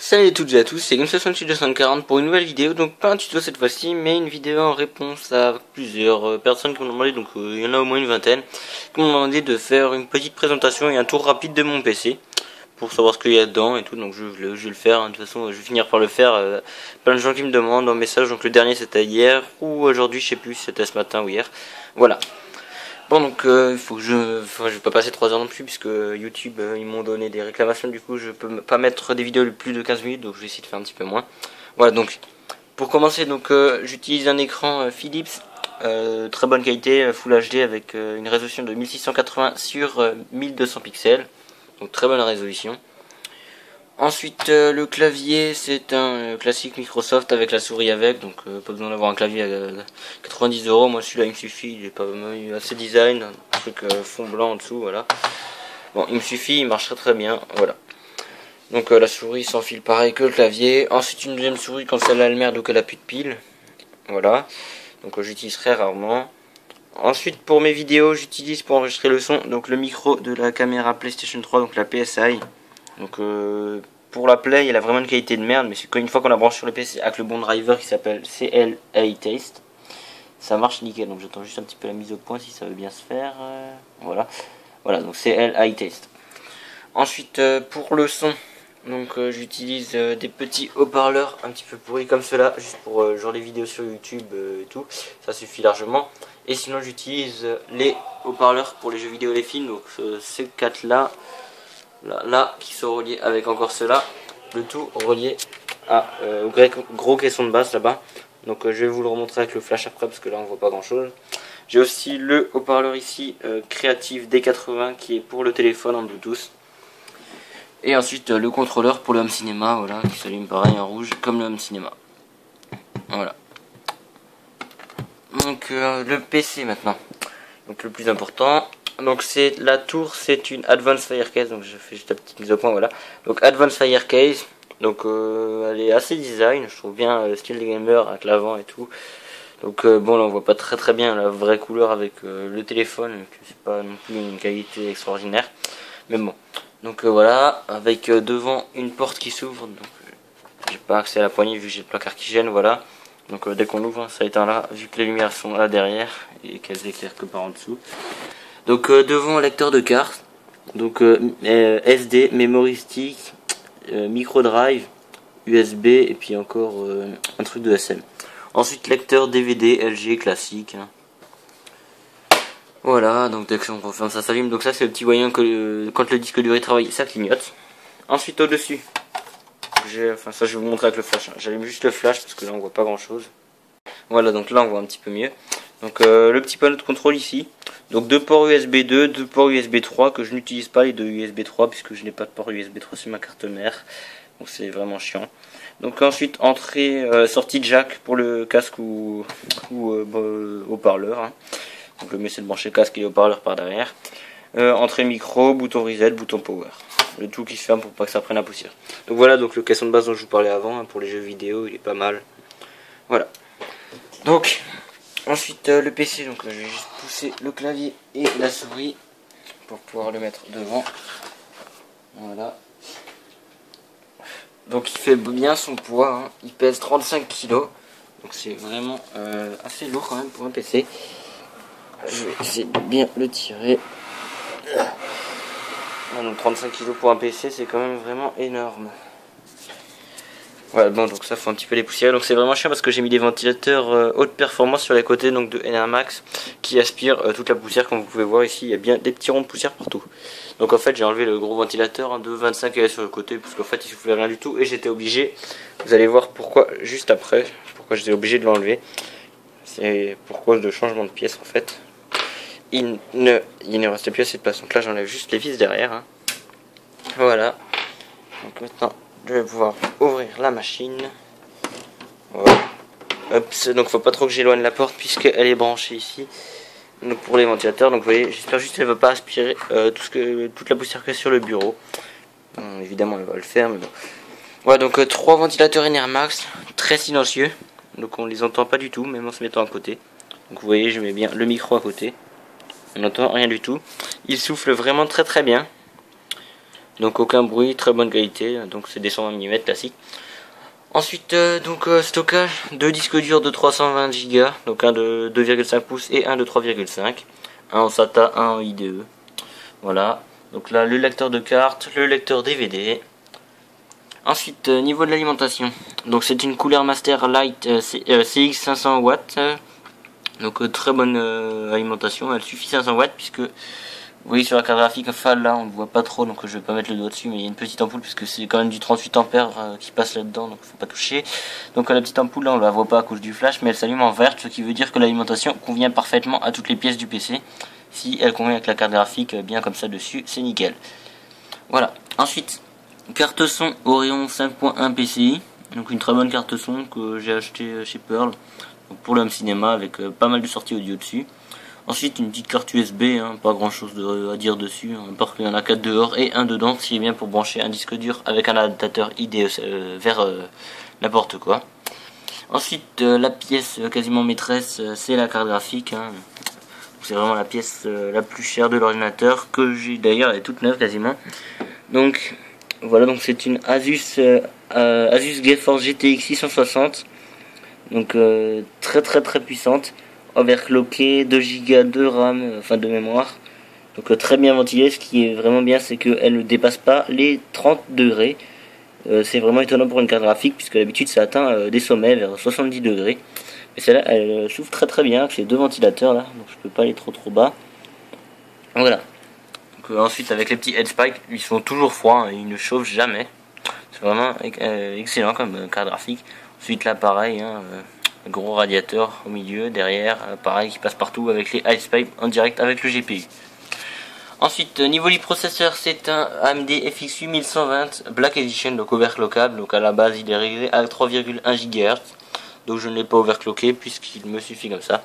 Salut à toutes et à tous, c'est Game68240 pour une nouvelle vidéo, donc pas un tuto cette fois-ci, mais une vidéo en réponse à plusieurs personnes qui m'ont demandé, donc il y en a au moins une vingtaine, qui m'ont demandé de faire une petite présentation et un tour rapide de mon PC, pour savoir ce qu'il y a dedans et tout, donc je vais le faire, hein. De toute façon je vais finir par le faire, plein de gens qui me demandent en message, donc le dernier c'était hier, ou aujourd'hui, je sais plus si c'était ce matin ou hier, voilà. Bon donc il faut que je vais pas passer 3 heures non plus puisque YouTube ils m'ont donné des réclamations, du coup je peux pas mettre des vidéos de plus de 15 minutes, donc je vais essayer de faire un petit peu moins. Voilà, donc pour commencer, donc j'utilise un écran Philips très bonne qualité, Full HD avec une résolution de 1680 sur 1200 pixels, donc très bonne résolution. Ensuite le clavier c'est un classique Microsoft avec la souris avec, donc pas besoin d'avoir un clavier à 90 €. Moi celui-là il me suffit, il est pas assez design, un truc fond blanc en dessous, voilà. Bon, il me suffit, il marche très bien, voilà. Donc la souris sans fil pareil que le clavier. Ensuite une deuxième souris quand celle-là elle merde ou qu'elle a plus de pile, voilà. Donc j'utilise très rarement. Ensuite pour mes vidéos j'utilise pour enregistrer le son donc le micro de la caméra PlayStation 3, donc la PSI. Donc pour la Play, elle a vraiment une qualité de merde, mais c'est qu'une fois qu'on la branche sur le PC avec le bon driver qui s'appelle CL Hi-Taste, ça marche nickel. Donc j'attends juste un petit peu la mise au point si ça veut bien se faire. Voilà, donc CL Hi-Taste. Ensuite pour le son, donc j'utilise des petits haut-parleurs un petit peu pourris comme cela, juste pour genre les vidéos sur YouTube et tout, ça suffit largement. Et sinon j'utilise les haut-parleurs pour les jeux vidéo et les films, donc ces 4 là. Là, qui sont reliés avec encore cela, le tout relié au gros caisson de basse là-bas. Donc je vais vous le remontrer avec le flash après parce que là on voit pas grand chose. J'ai aussi le haut-parleur ici Creative D80 qui est pour le téléphone en Bluetooth. Et ensuite le contrôleur pour le home cinéma, voilà, qui s'allume pareil en rouge comme le home cinéma. Voilà. Donc le PC maintenant. Donc le plus important. Donc c'est la tour, c'est une Advanced Fire Case, donc je fais juste la petite mise au point, voilà. Donc Advanced Fire Case, donc elle est assez design, je trouve bien le style des gamers avec l'avant et tout. Donc bon là on voit pas très bien la vraie couleur avec le téléphone, que c'est pas non plus une qualité extraordinaire. Mais bon, donc voilà, avec devant une porte qui s'ouvre, donc j'ai pas accès à la poignée vu que j'ai le placard qui gêne, voilà. Donc dès qu'on l'ouvre, ça éteint là, vu que les lumières sont là derrière et qu'elles éclairent que par en dessous. Donc devant lecteur de cartes, donc SD, memory stick, micro drive, USB et puis encore un truc de SM. Ensuite lecteur DVD LG classique. Hein. Voilà, donc dès qu'on referme ça s'allume. Donc ça c'est le petit voyant que quand le disque dur est travaillé, ça clignote. Ensuite au dessus, ça je vais vous montrer avec le flash. Hein. J'allume juste le flash parce que là on voit pas grand chose. Voilà, donc là on voit un petit peu mieux. Donc le petit panneau de contrôle ici. Donc 2 ports USB 2, 2 ports USB 3 que je n'utilise pas les 2 USB 3 puisque je n'ai pas de port USB 3 sur ma carte mère. Donc c'est vraiment chiant. Donc ensuite entrée sortie jack pour le casque ou haut-parleur. Hein. Donc le mieux c'est de brancher le casque et le haut-parleur par derrière. Entrée micro, bouton reset, bouton power. Le tout qui se ferme pour pas que ça prenne la poussière. Donc voilà, donc le caisson de base dont je vous parlais avant, hein, pour les jeux vidéo, il est pas mal. Voilà. Donc ensuite le PC, donc je vais juste pousser le clavier et la souris pour pouvoir le mettre devant. Voilà. Donc il fait bien son poids, hein. Il pèse 35 kg. Donc c'est vraiment assez lourd quand même pour un PC. Je vais essayer de bien le tirer. Donc 35 kg pour un PC c'est quand même vraiment énorme. Voilà, bon, donc ça fait un petit peu les poussières, donc c'est vraiment chiant parce que j'ai mis des ventilateurs haute performance sur les côtés, donc de NRMax, qui aspirent toute la poussière. Comme vous pouvez voir ici, il y a bien des petits ronds de poussière partout. Donc en fait j'ai enlevé le gros ventilateur, hein, de 25 qui est sur le côté, parce qu'en fait il soufflait rien du tout, et j'étais obligé, vous allez voir pourquoi juste après, pourquoi j'étais obligé de l'enlever. C'est pour cause de changement de pièce en fait. Il ne restait plus assez de place, donc là j'enlève juste les vis derrière. Hein. Voilà, donc maintenant je vais pouvoir ouvrir la machine. Voilà. Hop, donc faut pas trop que j'éloigne la porte puisqu'elle est branchée ici. Donc pour les ventilateurs, donc vous voyez, j'espère juste qu'elle ne va pas aspirer toute la poussière qu'il y a sur le bureau. Évidemment elle va le faire, mais bon. Voilà, donc 3 ventilateurs NRMax, très silencieux. Donc on les entend pas du tout, même en se mettant à côté. Donc vous voyez, je mets bien le micro à côté. On n'entend rien du tout. Il souffle vraiment très bien. Donc aucun bruit, très bonne qualité, donc c'est des 120 mm classiques. Ensuite, stockage, deux disques durs de 320 Go, donc un de 2,5 pouces et un de 3,5. Un en SATA, un en IDE. Voilà, donc là le lecteur de carte, le lecteur DVD. Ensuite, niveau de l'alimentation, donc c'est une Cooler Master Lite CX 500 watts. Donc très bonne alimentation, elle suffit 500 watts puisque vous voyez sur la carte graphique, enfin là on ne voit pas trop donc je vais pas mettre le doigt dessus, mais il y a une petite ampoule puisque c'est quand même du 38 ampères qui passe là-dedans, donc faut pas toucher. Donc la petite ampoule là on la voit pas à cause du flash, mais elle s'allume en verte, ce qui veut dire que l'alimentation convient parfaitement à toutes les pièces du PC. Si elle convient avec la carte graphique bien comme ça dessus, c'est nickel. Voilà. Ensuite, carte son Orion 5.1 PCI, donc une très bonne carte son que j'ai acheté chez Pearl, donc pour le home cinéma avec pas mal de sorties audio dessus. Ensuite une petite carte USB, pas grand chose à dire dessus, parce qu'il y en a 4 dehors et un dedans, ce qui est bien pour brancher un disque dur avec un adaptateur IDE vers n'importe quoi. Ensuite la pièce quasiment maîtresse, c'est la carte graphique. C'est vraiment la pièce la plus chère de l'ordinateur, que j'ai d'ailleurs, elle est toute neuve quasiment. Donc voilà, donc c'est une Asus GeForce GTX 660, donc très puissante, overclockée, 2 Go de RAM, enfin de mémoire, donc très bien ventilée. Ce qui est vraiment bien, c'est qu'elle ne dépasse pas les 30 degrés. C'est vraiment étonnant pour une carte graphique, puisque d'habitude ça atteint des sommets vers 70 degrés. Mais celle-là, elle souffle très bien, avec les deux ventilateurs là, donc je peux pas aller trop bas. Voilà. Donc, ensuite avec les petits headspikes, ils sont toujours froids, ils ne chauffent jamais. C'est vraiment excellent comme carte graphique. Ensuite là pareil, gros radiateur au milieu, derrière, pareil qui passe partout avec les headspikes en direct avec le GPU. Ensuite, niveau du processeur, c'est un AMD FX 8120 Black Edition, donc overclockable. Donc à la base, il est réglé à 3,1 GHz. Donc je ne l'ai pas overclocké puisqu'il me suffit comme ça.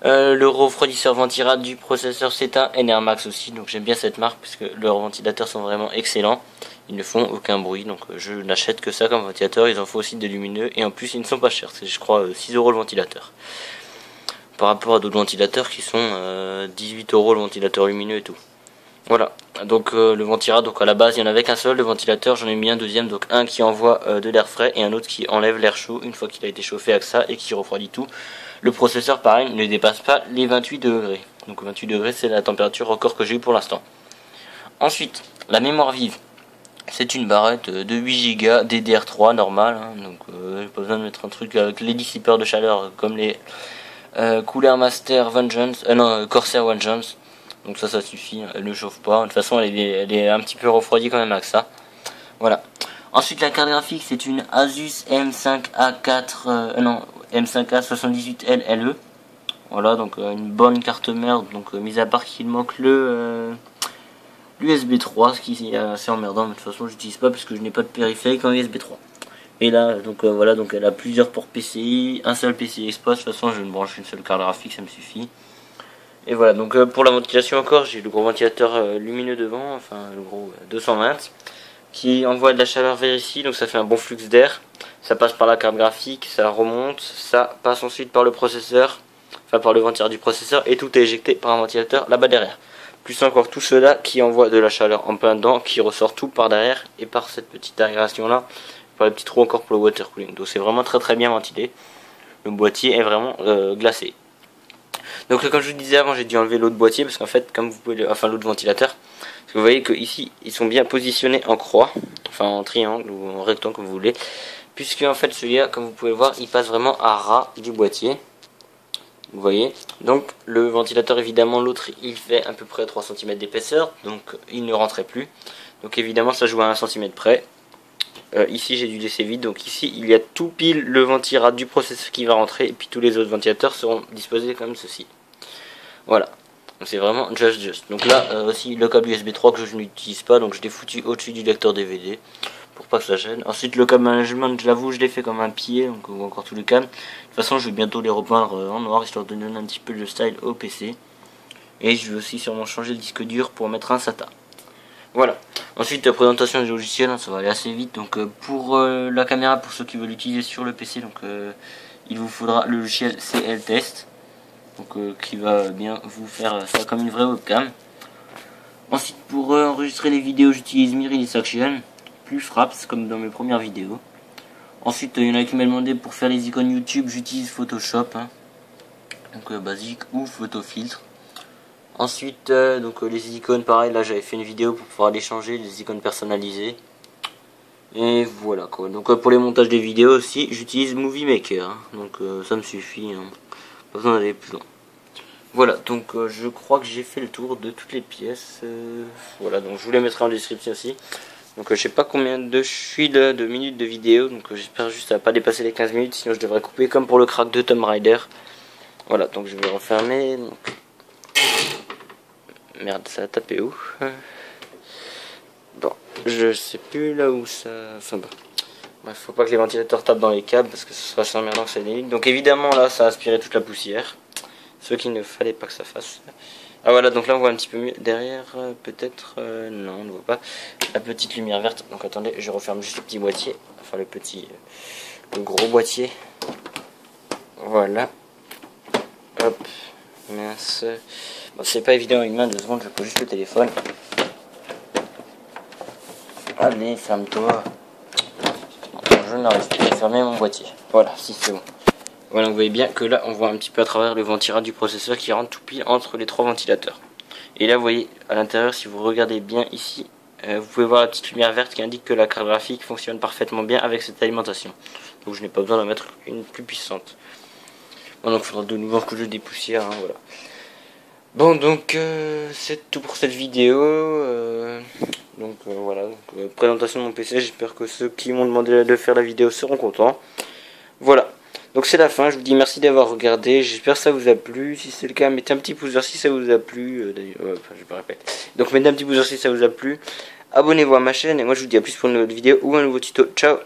Le refroidisseur ventilate du processeur, c'est un NRMax aussi. Donc j'aime bien cette marque puisque leurs ventilateurs sont vraiment excellents. Ils ne font aucun bruit, donc je n'achète que ça comme ventilateur. Ils en font aussi des lumineux et en plus ils ne sont pas chers. C'est je crois 6 € le ventilateur. Par rapport à d'autres ventilateurs qui sont 18 € le ventilateur lumineux et tout. Voilà, donc le ventilateur, donc à la base il n'y en avait qu'un seul, le ventilateur, j'en ai mis un deuxième, donc un qui envoie de l'air frais et un autre qui enlève l'air chaud une fois qu'il a été chauffé avec ça et qui refroidit tout. Le processeur pareil ne dépasse pas les 28 degrés, donc 28 degrés c'est la température record que j'ai eu pour l'instant. Ensuite, la mémoire vive, c'est une barrette de 8 Go DDR3 normale, donc pas besoin de mettre un truc avec les dissipeurs de chaleur comme les Cooler Master Vengeance, Corsair Vengeance. Donc ça suffit, elle ne chauffe pas. De toute façon elle est un petit peu refroidie quand même avec ça. Voilà. Ensuite la carte graphique, c'est une Asus M5A4 M5A78L LE. Voilà, donc une bonne carte mère. Donc mis à part qu'il manque le l'USB 3, ce qui est assez emmerdant, mais de toute façon j'utilise pas parce que je n'ai pas de périphérique en USB 3. Et là donc voilà, donc elle a plusieurs ports PCI, un seul PCI Express. De toute façon je ne branche une seule carte graphique, ça me suffit. Et voilà, donc pour la ventilation encore, j'ai le gros ventilateur lumineux devant, enfin le gros 220, qui envoie de la chaleur vers ici, donc ça fait un bon flux d'air. Ça passe par la carte graphique, ça remonte, ça passe ensuite par le processeur, enfin par le ventilateur du processeur, et tout est éjecté par un ventilateur là-bas derrière. Plus encore tout cela qui envoie de la chaleur en plein dedans, qui ressort tout par derrière, et par cette petite aération là, par les petits trous encore pour le water cooling. Donc c'est vraiment très bien ventilé. Le boîtier est vraiment glacé. Donc comme je vous disais avant, j'ai dû enlever l'autre boîtier parce qu'en fait, comme vous pouvez, enfin l'autre ventilateur, parce que vous voyez que ici ils sont bien positionnés en croix, enfin en triangle ou en rectangle comme vous voulez, puisque en fait celui-là, comme vous pouvez le voir, il passe vraiment à ras du boîtier. Vous voyez, donc le ventilateur évidemment, l'autre il fait à peu près 3 cm d'épaisseur, donc il ne rentrait plus. Donc évidemment ça joue à 1 cm près. Ici j'ai dû laisser vide, donc ici il y a tout pile le ventilateur du processeur qui va rentrer, et puis tous les autres ventilateurs seront disposés comme ceci. Voilà, c'est vraiment just. Donc là aussi le câble USB 3 que je n'utilise pas, donc je l'ai foutu au-dessus du lecteur DVD pour pas que ça gêne. Ensuite le câble management, je l'avoue, je l'ai fait comme un pied, donc on voit encore tous les câbles. De toute façon je vais bientôt les repeindre en noir histoire de donner un petit peu de style au PC. Et je vais aussi sûrement changer le disque dur pour mettre un SATA. Voilà. Ensuite la présentation du logiciel, ça va aller assez vite. Donc pour la caméra, pour ceux qui veulent l'utiliser sur le PC, donc il vous faudra le logiciel CL Test. Donc qui va bien vous faire ça comme une vraie webcam. Ensuite, pour enregistrer les vidéos, j'utilise Mirrorless Action, plus Fraps, comme dans mes premières vidéos. Ensuite, il y en a qui m'ont demandé pour faire les icônes YouTube, j'utilise Photoshop, hein. Donc basique ou photo filtre. Ensuite, les icônes, pareil, là j'avais fait une vidéo pour pouvoir les changer, les icônes personnalisées. Et voilà quoi. Donc pour les montages des vidéos aussi, j'utilise Movie Maker, hein. Donc ça me suffit, hein. Pas besoin d'aller plus loin. Voilà, donc je crois que j'ai fait le tour de toutes les pièces. Voilà, donc je vous les mettrai en description aussi. Donc je sais pas combien de minutes de vidéo, donc j'espère juste à pas dépasser les 15 minutes, sinon je devrais couper comme pour le crack de Tomb Raider. Voilà, donc je vais refermer. Donc... Merde, ça a tapé où? Bon, je sais plus là où ça... Enfin bon. Bref, faut pas que les ventilateurs tapent dans les câbles parce que ce sera assez emmerdant que ça délique. Donc évidemment là, ça a aspiré toute la poussière. Ce qu'il ne fallait pas que ça fasse. Ah voilà, donc là on voit un petit peu mieux. Derrière, peut-être... non, on ne voit pas. La petite lumière verte. Donc attendez, je referme juste le petit boîtier. Enfin le petit... le gros boîtier. Voilà. Hop. Mince. Bon, c'est pas évident avec une main, 2 secondes, je pose juste le téléphone. Allez, ferme-toi. Je n'arrive plus à fermer mon boîtier. Voilà, si c'est bon. Voilà, vous voyez bien que là, on voit un petit peu à travers le ventilate du processeur qui rentre tout pile entre les 3 ventilateurs. Et là, vous voyez, à l'intérieur, si vous regardez bien ici, vous pouvez voir la petite lumière verte qui indique que la carte graphique fonctionne parfaitement bien avec cette alimentation. Donc je n'ai pas besoin d'en mettre une plus puissante. Bon, donc il faudra de nouveau que je dépoussière, hein, voilà. Bon, donc c'est tout pour cette vidéo. Voilà, présentation de mon PC. J'espère que ceux qui m'ont demandé de faire la vidéo seront contents. Voilà, donc c'est la fin. Je vous dis merci d'avoir regardé. J'espère que ça vous a plu. Si c'est le cas, mettez un petit pouce vert si ça vous a plu. Je me répète. Donc mettez un petit pouce vert si ça vous a plu. Abonnez-vous à ma chaîne et moi je vous dis à plus pour une nouvelle vidéo ou un nouveau tuto. Ciao.